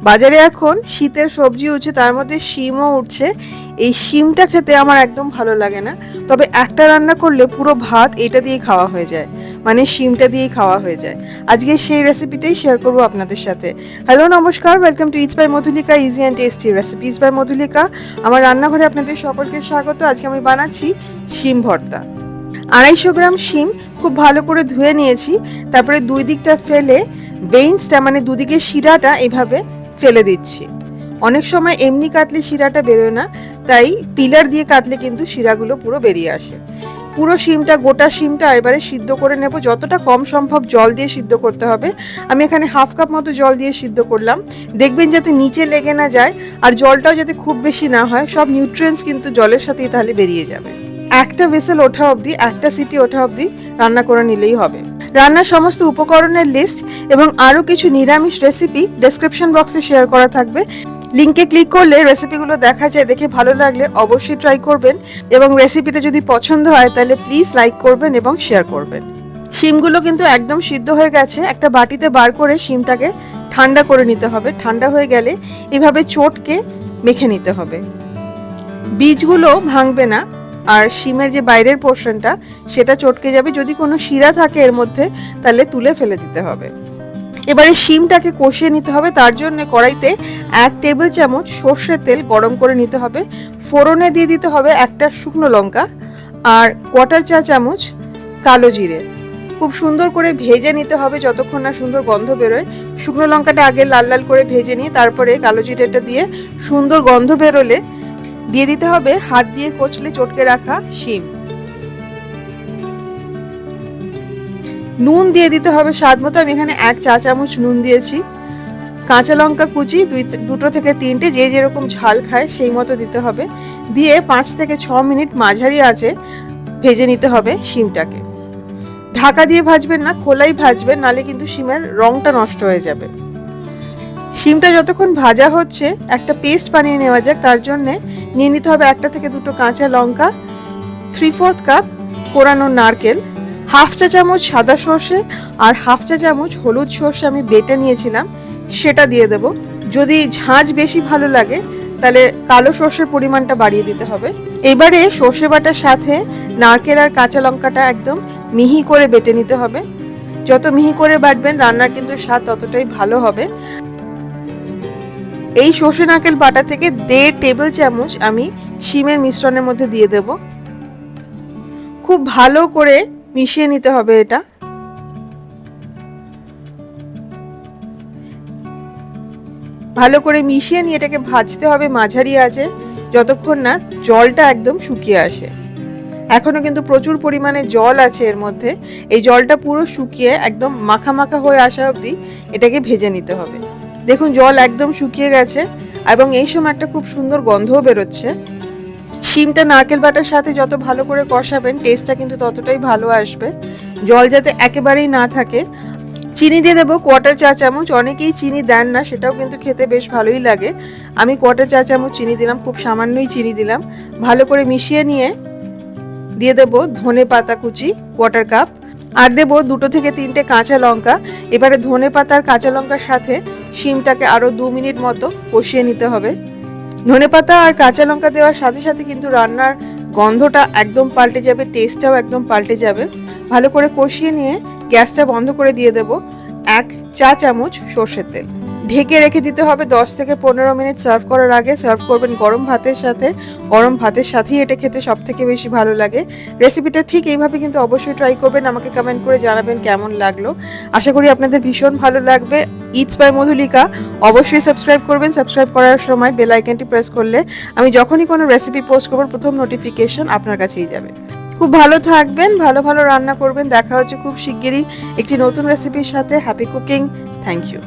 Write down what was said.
বাজারে এখন শীতের সবজি উঠছে, তার মধ্যে শিমও উঠছে। এই শিমটা খেতে আমার একদম ভালো লাগে না, তবে একটা রান্না করলে পুরো ভাত এটা দিয়ে খাওয়া হয়ে যায়, মানে শিমটা দিয়েই খাওয়া হয়ে যায়। আজকে সেই রেসিপিটাই শেয়ার করবো আপনাদের সাথে। হ্যালো, নমস্কার, welcome to it's by Madhulika, easy and tasty recipes by Madhulika. আমার রান্নাঘরে আপনাদের সকলকে স্বাগত। আজকে আমি বানাচ্ছি শিম ভর্তা। 250 গ্রাম শিম খুব ভালো করে ধুয়ে নিয়েছি, তারপরে দুই দিকটা ফেলে ভেইনসটা মানে দুদিকে শিরাটা এভাবে ফেলে দিচ্ছি। অনেক সময় এমনি কাটলে শিরাটা বেরোয় না, তাই পিলার দিয়ে কাটলে কিন্তু শিরাগুলো পুরো বেরিয়ে আসে। পুরো শিমটা, গোটা শিমটা এবারে সিদ্ধ করে নেব। যতটা কম সম্ভব জল দিয়ে সিদ্ধ করতে হবে। আমি এখানে হাফ কাপ মতো জল দিয়ে সিদ্ধ করলাম। দেখবেন যাতে নিচে লেগে না যায়, আর জলটাও যাতে খুব বেশি না হয়। সব নিউট্রিয়েন্টস কিন্তু জলের সাথেই তাহলে বেরিয়ে যাবে। একটা ভেসেল ওঠা অবধি, একটা সিটি ওঠা অবধি রান্না করে নিলেই হবে। রান্নার সমস্ত উপকরণের লিস্ট এবং আরও কিছু নিরামিষ রেসিপি ডেসক্রিপশন বক্সে শেয়ার করা থাকবে। লিঙ্কে ক্লিক করলে রেসিপিগুলো দেখা যায়। দেখে ভালো লাগলে অবশ্যই ট্রাই করবেন, এবং রেসিপিটা যদি পছন্দ হয় তাহলে প্লিজ লাইক করবেন এবং শেয়ার করবেন। শিমগুলো কিন্তু একদম সিদ্ধ হয়ে গেছে। একটা বাটিতে বার করে শিমটাকে ঠান্ডা করে নিতে হবে। ঠান্ডা হয়ে গেলে এভাবে চটকে মেখে নিতে হবে। বীজগুলো ভাঙবে না, আর শিমের যে বাইরের পোর্শনটা সেটা চটকে যাবে। যদি কোনো শিরা থাকে এর মধ্যে তাহলে তুলে ফেলে দিতে হবে। এবারে শিমটাকে কষিয়ে নিতে হবে। তার জন্য কড়াইতে 1 টেবিল চামচ সর্ষের তেল গরম করে নিতে হবে। ফোড়নে দিয়ে দিতে হবে একটা শুকনো লঙ্কা আর 1/4 চা চামচ কালো জিরে। খুব সুন্দর করে ভেজে নিতে হবে যতক্ষণ না সুন্দর গন্ধ বেরোয়। শুকনো লঙ্কাটা আগে লাল লাল করে ভেজে নিয়ে তারপরে কালো জিরেটা দিয়ে সুন্দর গন্ধ বেরোলে দিয়ে দিতে হবে হাত দিয়ে কচলে চটকে রাখা শিম। নুন দিয়ে দিতে হবে স্বাদ মতো। আমি এখানে 1 চা চামচ নুন দিয়েছি। কাঁচা লঙ্কা কুচি 2 থেকে 3টে, যে যেরকম ঝাল খায় সেই মতো দিতে হবে। দিয়ে 5 থেকে 6 মিনিট মাঝারি আঁচে ভেজে নিতে হবে শিমটাকে। ঢাকা দিয়ে ভাজবেন না, খোলাই ভাজবেন, নালে কিন্তু শিমের রংটা নষ্ট হয়ে যাবে। শিমটা যতক্ষণ ভাজা হচ্ছে একটা পেস্ট বানিয়ে নেওয়া যাক। তার জন্য নিয়ে নিতে হবে 1 থেকে 2 কাঁচা লঙ্কা, 3/4 কাপ কোরানো নারকেল, হাফ চা চামচ সাদা সর্ষে আর হাফ চা চামচ হলুদ সর্ষে আমি বেটে নিয়েছিলাম, সেটা দিয়ে দেব। যদি ঝাঁঝ বেশি ভালো লাগে তাহলে কালো সর্ষের পরিমাণটা বাড়িয়ে দিতে হবে। এবারে সর্ষে বাটার সাথে নারকেল আর কাঁচা লঙ্কাটা একদম মিহি করে বেটে নিতে হবে। যত মিহি করে বাটবেন রান্নার কিন্তু স্বাদ ততটাই ভালো হবে। এই সর্ষে নারকেল বাটা থেকে 1.5 টেবিল চামচ আমি শিমের মিশ্রণের মধ্যে দিয়ে দেব। খুব ভালো করে মিশিয়ে নিতে হবে এটা। ভালো করে মিশিয়ে নিয়ে এটাকে ভাজতে হবে মাঝারি আঁচে যতক্ষণ না জলটা একদম শুকিয়ে আসে। এখনো কিন্তু প্রচুর পরিমাণে জল আছে এর মধ্যে। এই জলটা পুরো শুকিয়ে একদম মাখা মাখা হয়ে আসা অবধি এটাকে ভেজে নিতে হবে। দেখুন জল একদম শুকিয়ে গেছে এবং এই সময় একটা খুব সুন্দর গন্ধও বেরোচ্ছে। শিমটা নারকেল বাটার সাথে যত ভালো করে কষাবেন টেস্টটা কিন্তু ততটাই ভালো আসবে। জল যাতে একেবারেই না থাকে। চিনি দিয়ে দেবো 1/4 চা চামচ। অনেকেই চিনি দেন না, সেটাও কিন্তু খেতে বেশ ভালোই লাগে। আমি 1/4 চা চামচ চিনি দিলাম, খুব সামান্যই চিনি দিলাম। ভালো করে মিশিয়ে নিয়ে দিয়ে দেবো ধনে পাতা কুচি 1/4 কাপ, আর দেবো 2 থেকে 3টে কাঁচা লঙ্কা। এবারে ধনে পাতা আর কাঁচা লঙ্কার সাথে শিমটাকে আরও 2 মিনিট মতো কষিয়ে নিতে হবে। ধনে পাতা আর কাঁচা লঙ্কা দেওয়ার সাথে সাথে কিন্তু রান্নার গন্ধটা একদম পাল্টে যাবে, টেস্টটাও একদম পাল্টে যাবে। ভালো করে কষিয়ে নিয়ে গ্যাসটা বন্ধ করে দিয়ে দেব 1 চা চামচ সর্ষের তেল। ঢেকে রেখে দিতে হবে 10 থেকে 15 মিনিট। সার্ভ করার আগে সার্ভ করবেন গরম ভাতের সাথে। গরম ভাতের সাথেই এটা খেতে সব থেকে বেশি ভালো লাগে। রেসিপিটা ঠিক এইভাবে কিন্তু অবশ্যই ট্রাই করবেন। আমাকে কমেন্ট করে জানাবেন কেমন লাগলো। আশা করি আপনাদের ভীষণ ভালো লাগবে। ইটস বাই মধুলিকা অবশ্যই সাবস্ক্রাইব করবেন। সাবস্ক্রাইব করার সময় বেল আইকনটি প্রেস করলে আমি যখনই কোনো রেসিপি পোস্ট করব প্রথম নোটিফিকেশন আপনার কাছেই যাবে। খুব ভালো থাকবেন, ভালো ভালো রান্না করবেন। দেখা হচ্ছে খুব শিগগিরই একটি নতুন রেসিপির সাথে। Happy cooking. Thank you.